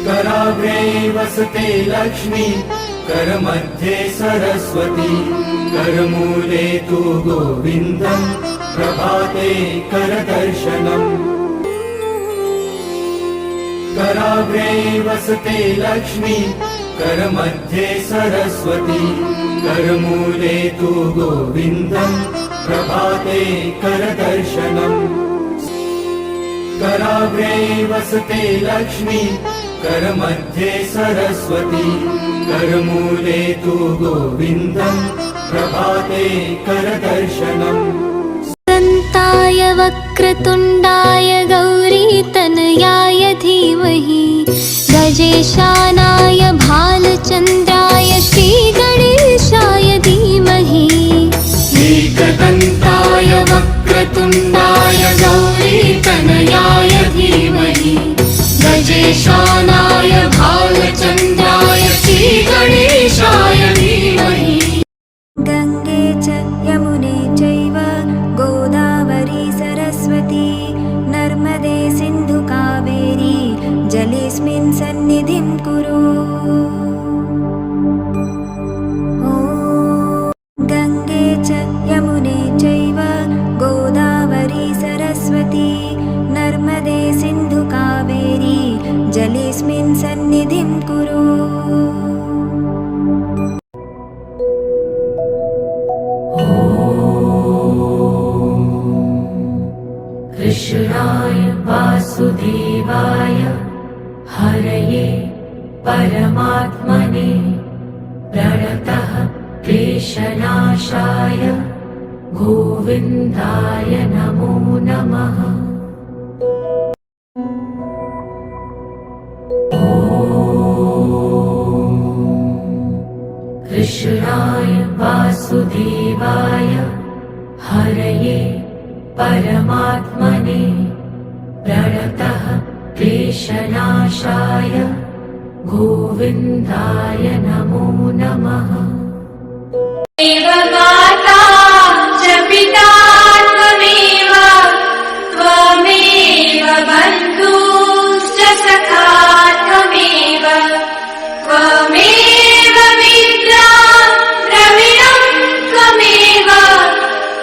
कराग्रे वसते लक्ष्मी करमध्ये सरस्वती करमूले तु गोविन्दं प्रभाते करदर्शनम् कराग्रे वसते लक्ष्मी करमध्ये सरस्वती करमूले तु गोविन्दं प्रभाते करदर्शनम् कराग्रे वसते लक्ष्मी करमध्ये सरस्वती करमूले तु गोविन्दं प्रभाते करदर्शनम् दन्ताय वक्रतुण्डाय गौरीतनयाय धीमहि गजेशानाय भालचन्द्राय श्रीगणेशाय धीमहि एकदन्ताय वक्रतुण्डाय गौरीतनयाय धीमहि गजेशानाय भालचन्द्राय श्रीगणेशाय धीमहि गंगे च यमुने चैव गोदावरी सरस्वती नर्मदे सिन्धु कावेरी जलेऽस्मिन् सन्निधिं कुरु। गंगे च यमुने चैव गोदावरी सरस्वती नर्मदे सिन्धु कावेरी जलेऽस्मिन् सन्निधिं कुरु। कृष्णाय वासुदेवाय हरये परमात्मने प्रणतः क्लेशनाशाय गोविन्दाय नमो नमः। कृष्णाय वासुदेवाय हरये परमात्मने प्रणतः क्लेशनाशाय गोविन्दाय नमो नमः। माता च पिता त्वमेव त्वमेव बन्धुश्च सखा त्वमेव त्वमेव विद्या द्रविणं त्वमेव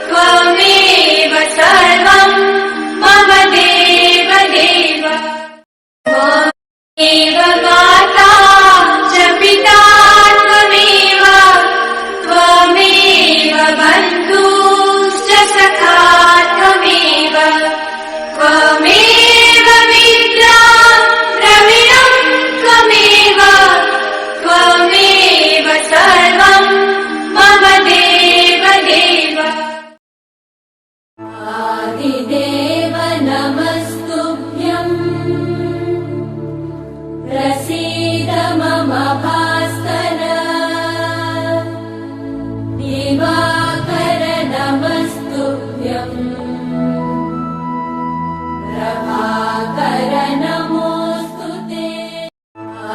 त्वमेव सर्वं मम देव देव। त्वमेव माता च पिता त्वमेव त्वमेव बन्धुश्च सखा त्वमेव त्वमेव विद्या द्रविणं त्वमेव त्वमेव सर्वं मम देव देव। आदिदेव नमस्तुभ्यं प्रसीद मम भास्कर दिवाकर नमस्तुभ्यं प्रभाकर नमोऽस्तु ते।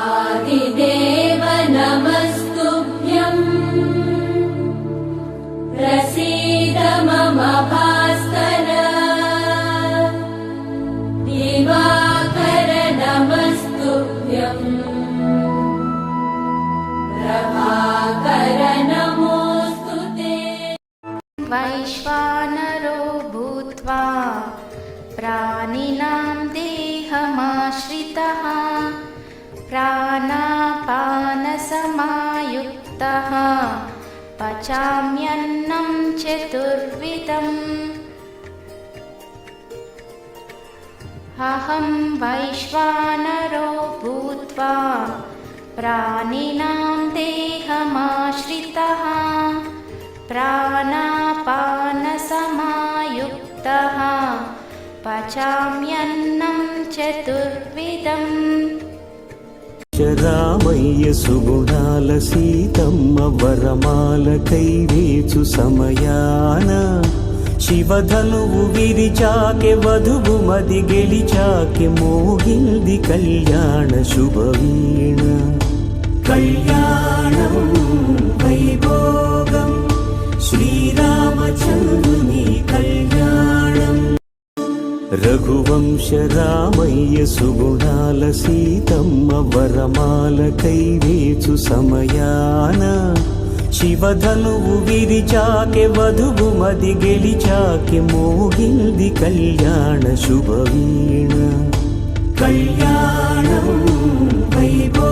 आदिदेव नमस्तुभ्यं प्रसीद मम भास्कर दिवाकर नमस्तुभ्यं प्रभाकर नमोऽस्तु ते। वैश्वानरो भूत्वा प्राणिनां देहमाश्रितः प्राणापानसमायुक्तः पचाम्यन्नं चतुर्विधम्। अहं वैश्वानरो भूत्वा प्राणिनां देहमाश्रितः प्राणापानसमायुक्तः पचाम्यन्नं चतुर्विधम्। రామయ్య సుగుణాల సీతమ్మ వరమాల కైవేచు సమయాన శివధనువు విరిచాకె వధువు మది గెలిచాకె మోగింది కళ్యాణ శుభవీణ కళ్యాణం వైభోగం శ్రీరామచంద్రుని కళ్యాణం రఘువంశ రామయ్య సుగుణాల సీతమ్మ వరమాల కైవేచు సమయాన శివధనువు విరిచాకె వధువు మది గెలిచాకె మోగింది కళ్యాణ శుభవీణ కళ్యాణం వైభో